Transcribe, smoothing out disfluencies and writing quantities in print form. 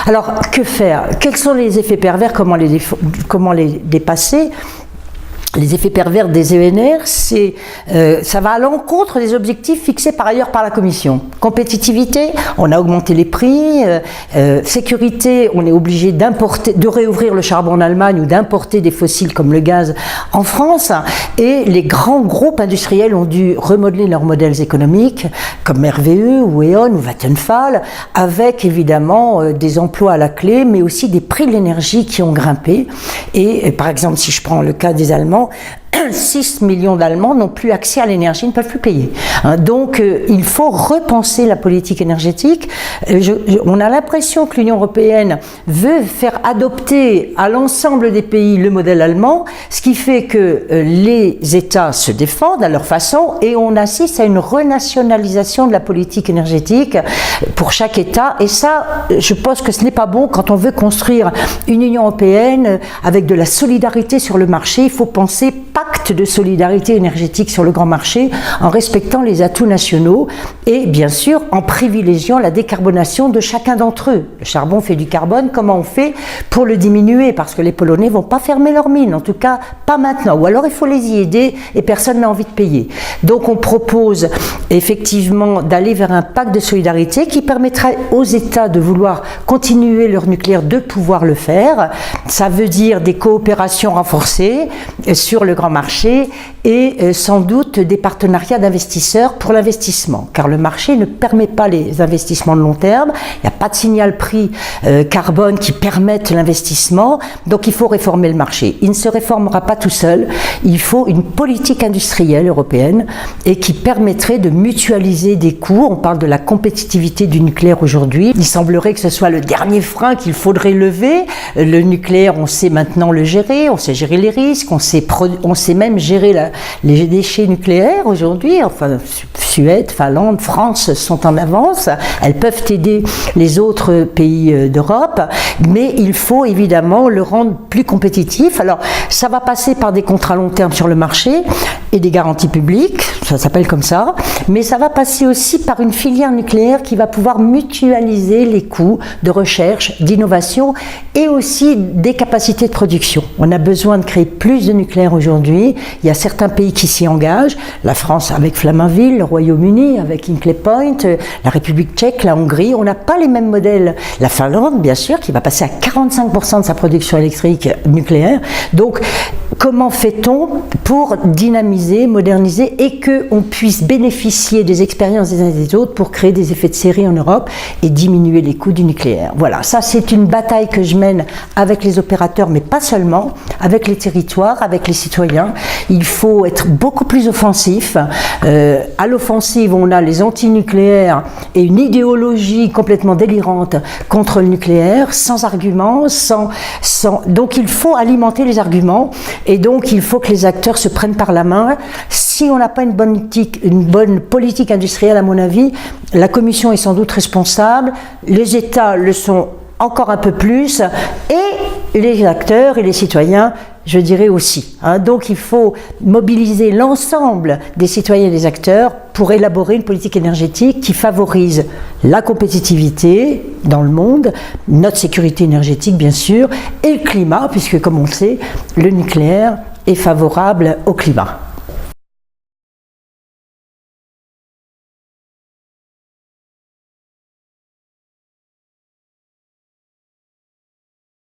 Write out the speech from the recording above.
Alors, que faire? Quels sont les effets pervers? Comment les dépasser? Les effets pervers des ENR, ça va à l'encontre des objectifs fixés par ailleurs par la Commission. Compétitivité, on a augmenté les prix. Sécurité, on est obligé de réouvrir le charbon en Allemagne ou d'importer des fossiles comme le gaz en France. Et les grands groupes industriels ont dû remodeler leurs modèles économiques, comme RWE ou E.ON ou Vattenfall, avec évidemment des emplois à la clé, mais aussi des prix de l'énergie qui ont grimpé. Et par exemple, si je prends le cas des Allemands, 6 millions d'Allemands n'ont plus accès à l'énergie, ne peuvent plus payer. Donc il faut repenser la politique énergétique. On a l'impression que l'Union européenne veut faire adopter à l'ensemble des pays le modèle allemand, ce qui fait que les États se défendent à leur façon et on assiste à une renationalisation de la politique énergétique pour chaque État. Et ça, je pense que ce n'est pas bon quand on veut construire une Union européenne avec de la solidarité sur le marché. Il faut penser pacte de solidarité énergétique sur le grand marché en respectant les atouts nationaux et bien sûr en privilégiant la décarbonation de chacun d'entre eux. Le charbon fait du carbone, comment on fait pour le diminuer? Parce que les Polonais ne vont pas fermer leurs mines, en tout cas pas maintenant, ou alors il faut les y aider et personne n'a envie de payer. Donc on propose effectivement d'aller vers un pacte de solidarité qui permettra aux États de vouloir continuer leur nucléaire, de pouvoir le faire. Ça veut dire des coopérations renforcées sur le grand marché et sans doute des partenariats d'investisseurs pour l'investissement, car le marché ne permet pas les investissements de long terme, il n'y a pas de signal prix carbone qui permette l'investissement, donc il faut réformer le marché. Il ne se réformera pas tout seul, il faut une politique industrielle européenne et qui permettrait de mutualiser des coûts. On parle de la compétitivité du nucléaire aujourd'hui, il semblerait que ce soit le dernier frein qu'il faudrait lever. Le nucléaire, on sait maintenant le gérer, on sait gérer les risques, on sait même gérer les déchets nucléaires aujourd'hui. Enfin, Suède, Finlande, France sont en avance. Elles peuvent aider les autres pays d'Europe, mais il faut évidemment le rendre plus compétitif. Alors, ça va passer par des contrats long terme sur le marché et des garanties publiques, ça s'appelle comme ça, mais ça va passer aussi par une filière nucléaire qui va pouvoir mutualiser les coûts de recherche, d'innovation et aussi des capacités de production. On a besoin de créer plus de nucléaire aujourd'hui. Il y a certains pays qui s'y engagent, la France avec Flamanville, le Royaume-Uni avec Hinkley Point, la République tchèque, la Hongrie. On n'a pas les mêmes modèles. La Finlande, bien sûr, qui va passer à 45% de sa production électrique nucléaire. Donc, comment fait-on pour dynamiser, moderniser et qu'on puisse bénéficier des expériences des uns et des autres pour créer des effets de série en Europe et diminuer les coûts du nucléaire? Voilà, ça c'est une bataille que je mène avec les opérateurs, mais pas seulement, avec les territoires, avec les citoyens. Il faut être beaucoup plus offensif. À l'offensive, on a les anti-nucléaires et une idéologie complètement délirante contre le nucléaire, sans arguments, donc il faut alimenter les arguments et donc il faut que les acteurs se prennent par la main. Si on n'a pas une bonne politique industrielle, à mon avis, la Commission est sans doute responsable, les États le sont encore un peu plus, et les acteurs et les citoyens, je dirais aussi. Donc il faut mobiliser l'ensemble des citoyens et des acteurs pour élaborer une politique énergétique qui favorise la compétitivité dans le monde, notre sécurité énergétique bien sûr, et le climat, puisque comme on le sait, le nucléaire est favorable au climat.